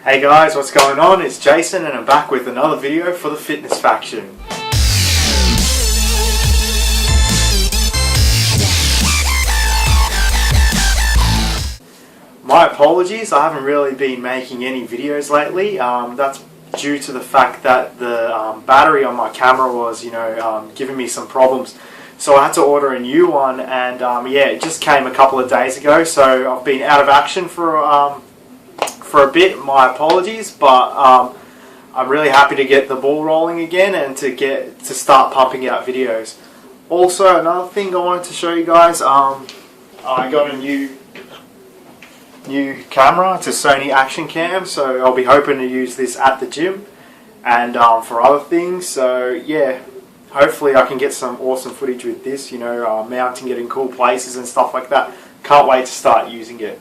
Hey guys, what's going on? It's Jason and I'm back with another video for the Fitness Faction. My apologies, I haven't really been making any videos lately. That's due to the fact that the battery on my camera was, giving me some problems. So I had to order a new one, and yeah, it just came a couple of days ago. So I've been out of action for a bit. My apologies, but I'm really happy to get the ball rolling again and to start pumping out videos. Also, another thing I wanted to show you guys, I got a new camera. It's a Sony Action Cam, so I'll be hoping to use this at the gym and for other things. So yeah, hopefully I can get some awesome footage with this, mounting it in cool places and stuff like that. Can't wait to start using it.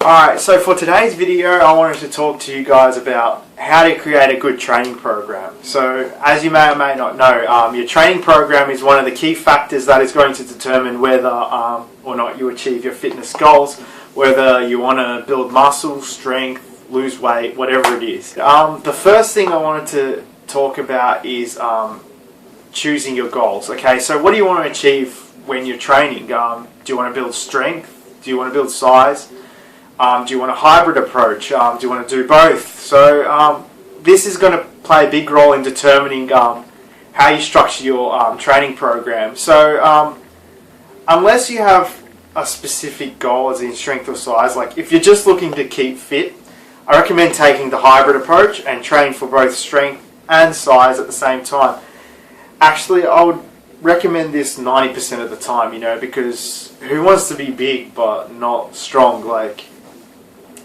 Alright, so for today's video I wanted to talk to you guys about how to create a good training program. So as you may or may not know, your training program is one of the key factors that is going to determine whether or not you achieve your fitness goals, whether you want to build muscle, strength, lose weight, whatever it is. The first thing I wanted to talk about is choosing your goals. Okay, so what do you want to achieve when you're training? Do you want to build strength? Do you want to build size? Do you want a hybrid approach? Do you want to do both? So this is going to play a big role in determining how you structure your training program. So unless you have a specific goal as in strength or size, like if you're just looking to keep fit, I recommend taking the hybrid approach and train for both strength and size at the same time. Actually, I would recommend this 90% of the time, because who wants to be big but not strong? Like,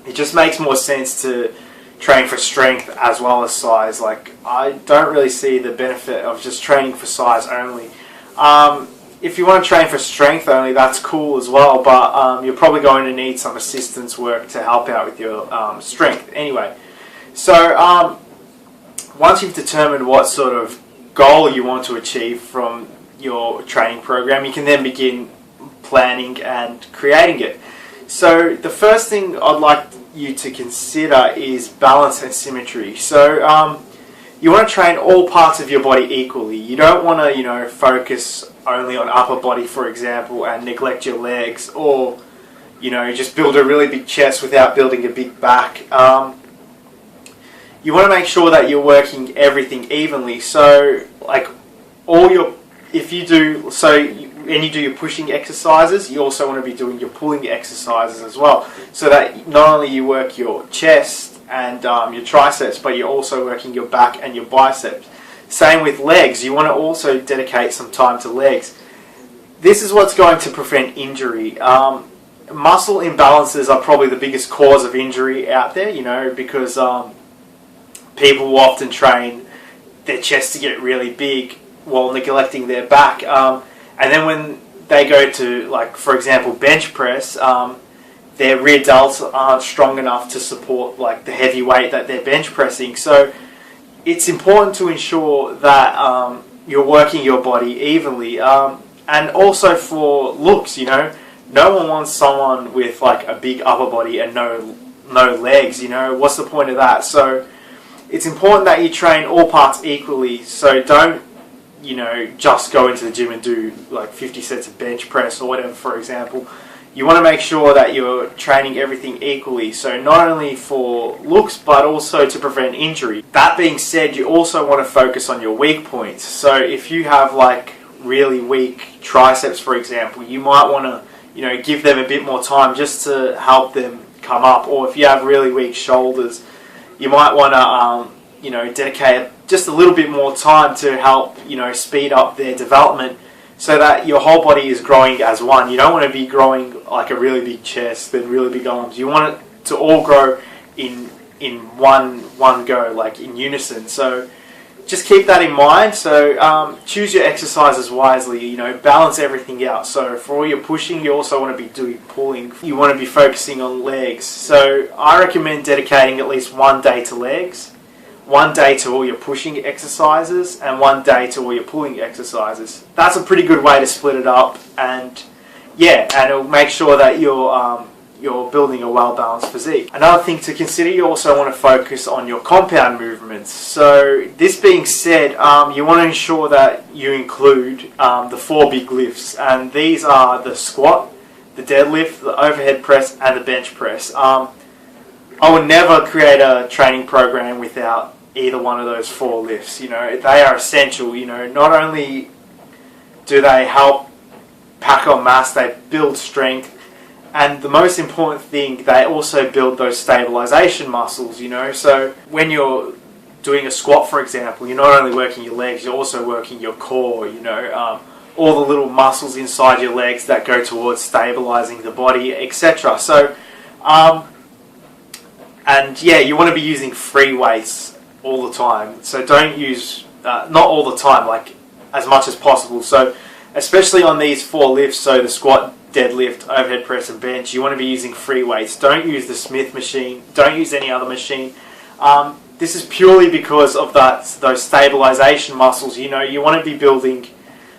it just makes more sense to train for strength as well as size. Like, I don't really see the benefit of just training for size only. If you want to train for strength only, that's cool as well, but you're probably going to need some assistance work to help out with your strength anyway. So once you've determined what sort of goal you want to achieve from your training program, you can then begin planning and creating it. So the first thing I'd like you to consider is balance and symmetry. So you want to train all parts of your body equally. You don't want to, focus only on upper body, for example, and neglect your legs, or, just build a really big chest without building a big back. You want to make sure that you're working everything evenly. So, like, when you do your pushing exercises, you also want to be doing your pulling exercises as well, so that not only you work your chest and your triceps, but you're also working your back and your biceps. Same with legs. You want to also dedicate some time to legs. This is what's going to prevent injury. Muscle imbalances are probably the biggest cause of injury out there, because people will often train their chest to get really big while neglecting their back. And then when they go to, like, for example, bench press, their rear delts aren't strong enough to support, like, the heavy weight that they're bench pressing. So it's important to ensure that you're working your body evenly. And also for looks, no one wants someone with, like, a big upper body and no legs. What's the point of that? So it's important that you train all parts equally. So don't just go into the gym and do like 50 sets of bench press or whatever, for example. You want to make sure that you're training everything equally, so not only for looks but also to prevent injury. That being said, you also want to focus on your weak points. So if you have like really weak triceps, for example, you might want to give them a bit more time just to help them come up. Or if you have really weak shoulders, you might want to dedicate just a little bit more time to help, speed up their development so that your whole body is growing as one. You don't want to be growing like a really big chest and really big arms. You want it to all grow in one go, like in unison. So just keep that in mind. So choose your exercises wisely, balance everything out. So for all your pushing, you also want to be doing pulling. You want to be focusing on legs. So I recommend dedicating at least one day to legs, one day to all your pushing exercises, and one day to all your pulling exercises. That's a pretty good way to split it up, and yeah, and it'll make sure that you're you're building a well-balanced physique. Another thing to consider, you also want to focus on your compound movements. So this being said, you want to ensure that you include the 4 big lifts, and these are the squat, the deadlift, the overhead press, and the bench press. I would never create a training program without either one of those 4 lifts. You know, they are essential. You know, not only do they help pack on mass, they build strength, and the most important thing, they also build those stabilization muscles, you know. So when you're doing a squat, for example, you're not only working your legs, you're also working your core, you know, all the little muscles inside your legs that go towards stabilizing the body, etc. So, and yeah, you want to be using free weights all the time. So don't use, not all the time, like as much as possible. So especially on these 4 lifts, so the squat, deadlift, overhead press and bench, you want to be using free weights. Don't use the Smith machine, don't use any other machine. This is purely because of those stabilization muscles. You know, you want to be building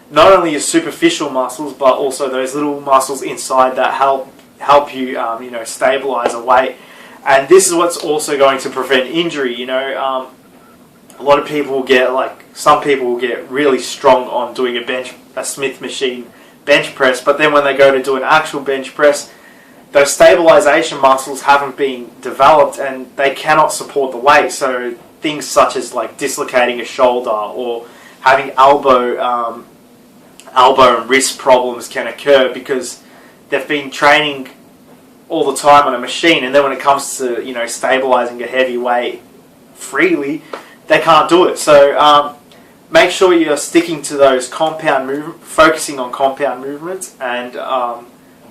not only your superficial muscles, but also those little muscles inside that help you, you know, stabilize a weight. And this is what's also going to prevent injury. You know, a lot of people will get, some people will get really strong on doing a Smith machine bench press, but then when they go to do an actual bench press, those stabilization muscles haven't been developed and they cannot support the weight. So things such as like dislocating a shoulder or having elbow and wrist problems can occur because they've been training all the time on a machine, and then when it comes to, you know, stabilizing a heavy weight freely, they can't do it. So make sure you're sticking to those focusing on compound movements and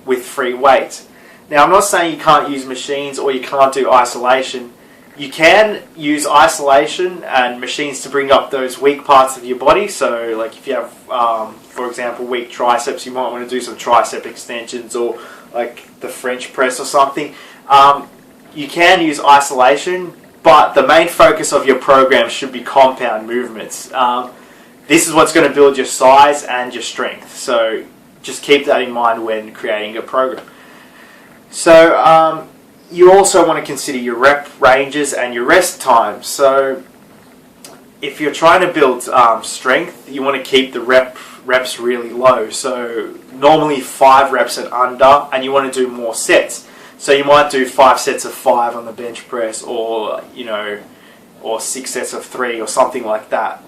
with free weights. Now, I'm not saying you can't use machines or you can't do isolation. You can use isolation and machines to bring up those weak parts of your body. So, like if you have, for example, weak triceps, you might want to do some tricep extensions or like the French press or something. You can use isolation, but the main focus of your program should be compound movements. This is what's going to build your size and your strength. So just keep that in mind when creating a program. So you also want to consider your rep ranges and your rest times. So if you're trying to build strength, you want to keep the reps really low. So normally 5 reps and under, and you want to do more sets. So you might do 5 sets of 5 on the bench press, or or 6 sets of 3, or something like that.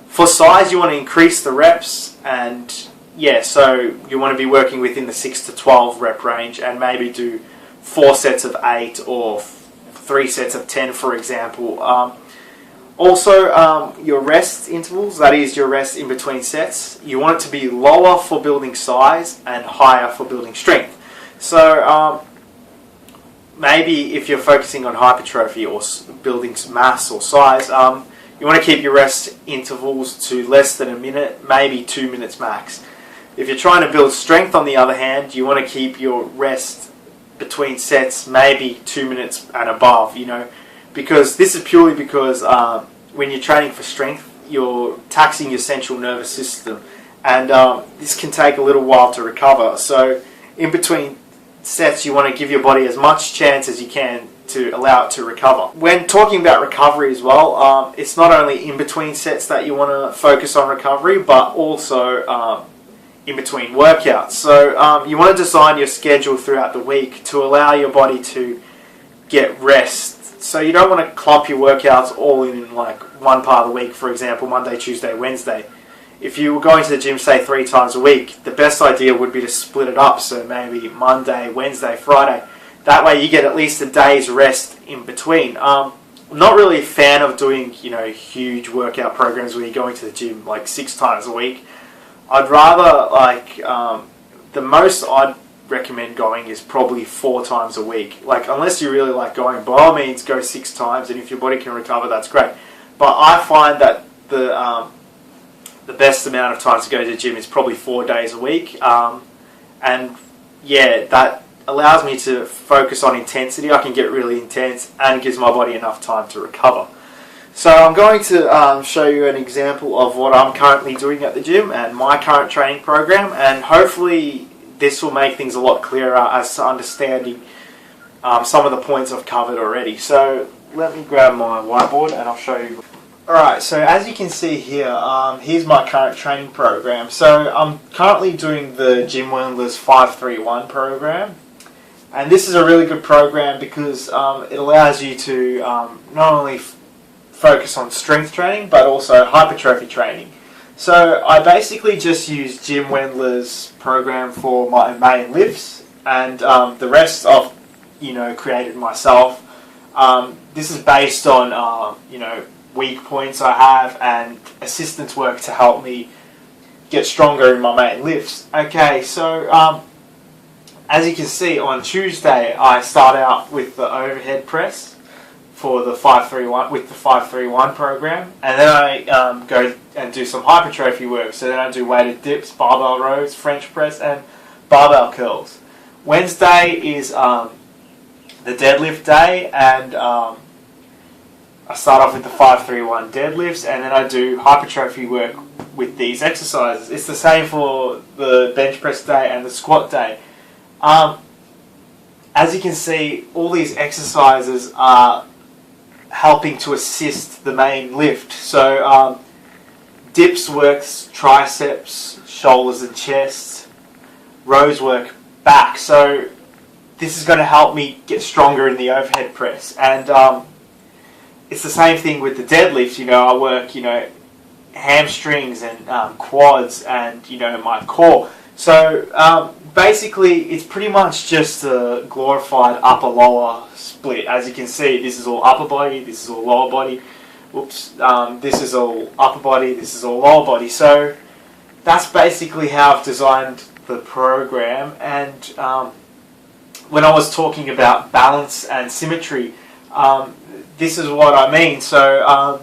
For size, you want to increase the reps, and yeah, so you want to be working within the 6 to 12 rep range, and maybe do 4 sets of 8 or 3 sets of 10, for example. Also, your rest intervals, that is your rest in between sets, you want it to be lower for building size and higher for building strength. So maybe if you're focusing on hypertrophy or building mass or size, you want to keep your rest intervals to less than a minute, maybe 2 minutes max. If you're trying to build strength, on the other hand, you want to keep your rest between sets maybe 2 minutes and above, because this is purely because when you're training for strength, you're taxing your central nervous system, and this can take a little while to recover. So in between sets, you want to give your body as much chance as you can to allow it to recover. When talking about recovery as well, it's not only in between sets that you want to focus on recovery, but also in between workouts. So you want to design your schedule throughout the week to allow your body to get rest. So you don't want to clump your workouts all in like one part of the week, for example, Monday, Tuesday, Wednesday. If you were going to the gym, say 3 times a week, the best idea would be to split it up. So maybe Monday, Wednesday, Friday. That way you get at least a day's rest in between. I'm not really a fan of doing, huge workout programs where you're going to the gym like 6 times a week. I'd rather the most I'd recommend going is probably 4 times a week. Like, unless you really like going, by all means go 6 times, and if your body can recover, that's great. But I find that the best amount of times to go to the gym is probably 4 days a week. And yeah, that allows me to focus on intensity. I can get really intense and gives my body enough time to recover. So I'm going to show you an example of what I'm currently doing at the gym and my current training program, and hopefully this will make things a lot clearer as to understanding some of the points I've covered already. So let me grab my whiteboard and I'll show you. Alright, so as you can see here, here's my current training program. So I'm currently doing the Jim Wendler's 531 program. And this is a really good program because it allows you to not only focus on strength training, but also hypertrophy training. So I basically just use Jim Wendler's program for my main lifts, and the rest I've created myself. This is based on weak points I have and assistance work to help me get stronger in my main lifts. Okay, so as you can see, on Tuesday I start out with the overhead press for the 531 with the 531 program, and then I go and do some hypertrophy work. So then I do weighted dips, barbell rows, French press, and barbell curls. Wednesday is the deadlift day, and I start off with the 531 deadlifts, and then I do hypertrophy work with these exercises. It's the same for the bench press day and the squat day. As you can see, all these exercises are helping to assist the main lift. So dips works triceps, shoulders and chest. Rows work back. So this is going to help me get stronger in the overhead press. And it's the same thing with the deadlifts. I work, hamstrings and quads and, my core. So basically, it's pretty much just a glorified upper-lower split. As you can see, this is all upper body, this is all lower body. Oops, this is all upper body, this is all lower body. So that's basically how I've designed the program. And when I was talking about balance and symmetry, this is what I mean. So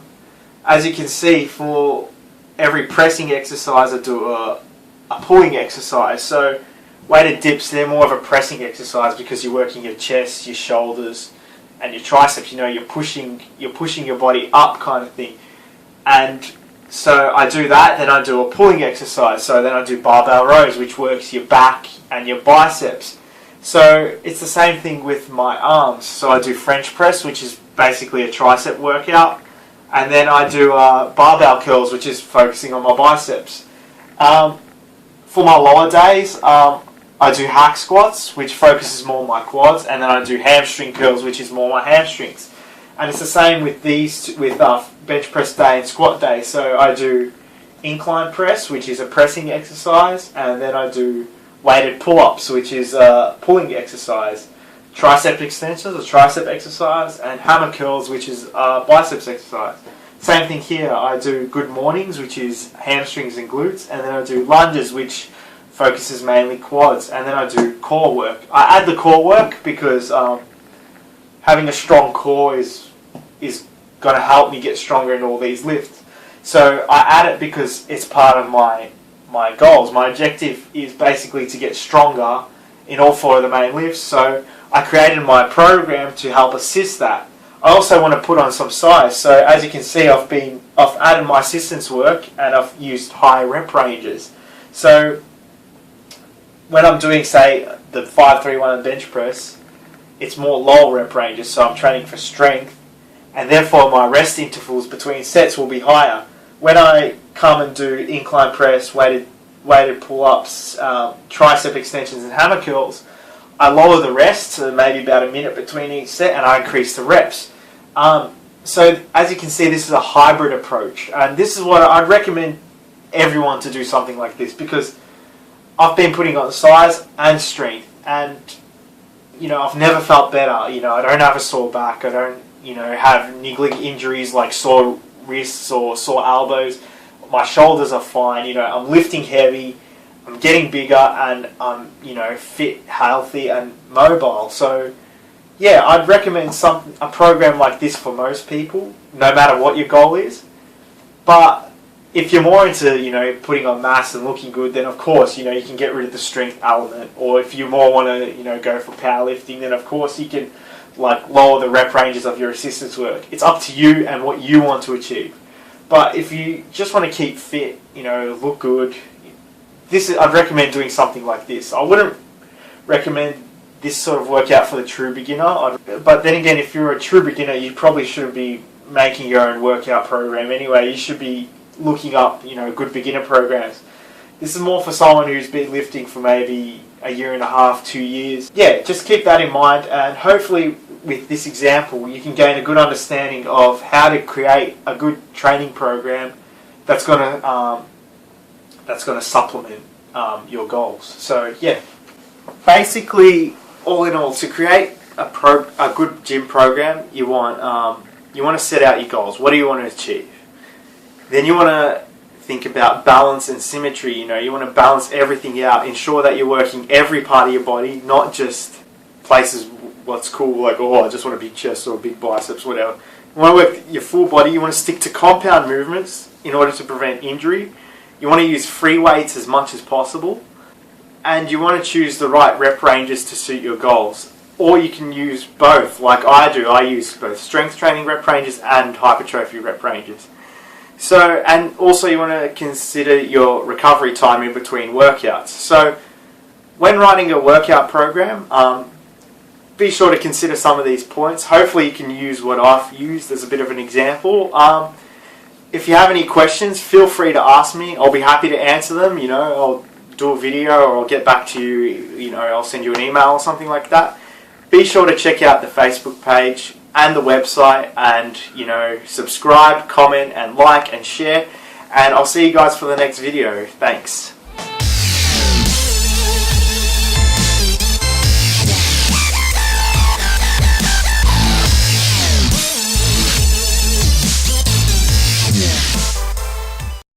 as you can see, for every pressing exercise, I do a pulling exercise. So weighted dips, they're more of a pressing exercise because you're working your chest, your shoulders, and your triceps. You're pushing your body up, kind of thing. And so I do that. Then I do a pulling exercise. So then I do barbell rows, which works your back and your biceps. So it's the same thing with my arms. So I do French press, which is basically a tricep workout, and then I do barbell curls, which is focusing on my biceps. For my lower days, I do hack squats, which focuses more on my quads, and then I do hamstring curls, which is more my hamstrings. And it's the same with these, with bench press day and squat day. So I do incline press, which is a pressing exercise, and then I do weighted pull-ups, which is a pulling exercise. Tricep extensions, a tricep exercise, and hammer curls, which is a biceps exercise. Same thing here, I do good mornings, which is hamstrings and glutes, and then I do lunges, which focuses mainly quads, and then I do core work. I add the core work because having a strong core is going to help me get stronger in all these lifts. So I add it because it's part of my goals. My objective is basically to get stronger in all four of the main lifts, so I created my program to help assist that. I also want to put on some size. So as you can see, I've added my assistance work and I've used high rep ranges. So when I'm doing, say, the 531 and bench press, it's more low rep ranges. So I'm training for strength, and therefore my rest intervals between sets will be higher. When I come and do incline press, weighted pull-ups, tricep extensions, and hammer curls, I lower the rest to maybe about a minute between each set, and I increase the reps. So as you can see, this is a hybrid approach, and this is what I'd recommend everyone to do something like this, because I've been putting on size and strength, and I've never felt better. I don't have a sore back. I don't have niggling injuries like sore wrists or sore elbows. My shoulders are fine. I'm lifting heavy. I'm getting bigger, and I'm fit, healthy, and mobile. So yeah, I'd recommend a program like this for most people, no matter what your goal is. But if you're more into putting on mass and looking good, then of course you can get rid of the strength element. Or if you more want to go for powerlifting, then of course you can lower the rep ranges of your assistance work. It's up to you and what you want to achieve. But if you just want to keep fit, look good, I'd recommend doing something like this. I wouldn't recommend this sort of workout for the true beginner. But then again, if you're a true beginner, you probably shouldn't be making your own workout program anyway. You should be looking up, good beginner programs. This is more for someone who's been lifting for maybe a year and a half, 2 years. Yeah, just keep that in mind, and hopefully with this example you can gain a good understanding of how to create a good training program that's going to supplement your goals. So yeah, basically, all in all, to create a good gym program, you want to set out your goals. What do you want to achieve? Then you want to think about balance and symmetry. You want to balance everything out. Ensure that you're working every part of your body, not just places what's cool, like, oh, I just want a big chest or big biceps, whatever. You want to work your full body. You want to stick to compound movements in order to prevent injury. You want to use free weights as much as possible. And you want to choose the right rep ranges to suit your goals. Or you can use both, like I do. I use both strength training rep ranges and hypertrophy rep ranges. So, and also you want to consider your recovery time in between workouts. So, when writing a workout program, be sure to consider some of these points. Hopefully you can use what I've used as a bit of an example. If you have any questions, feel free to ask me. I'll be happy to answer them. I'll do a video, or I'll get back to you. I'll send you an email or something like that. Be sure to check out the Facebook page and the website, and subscribe, comment and like and share, and I'll see you guys for the next video. Thanks.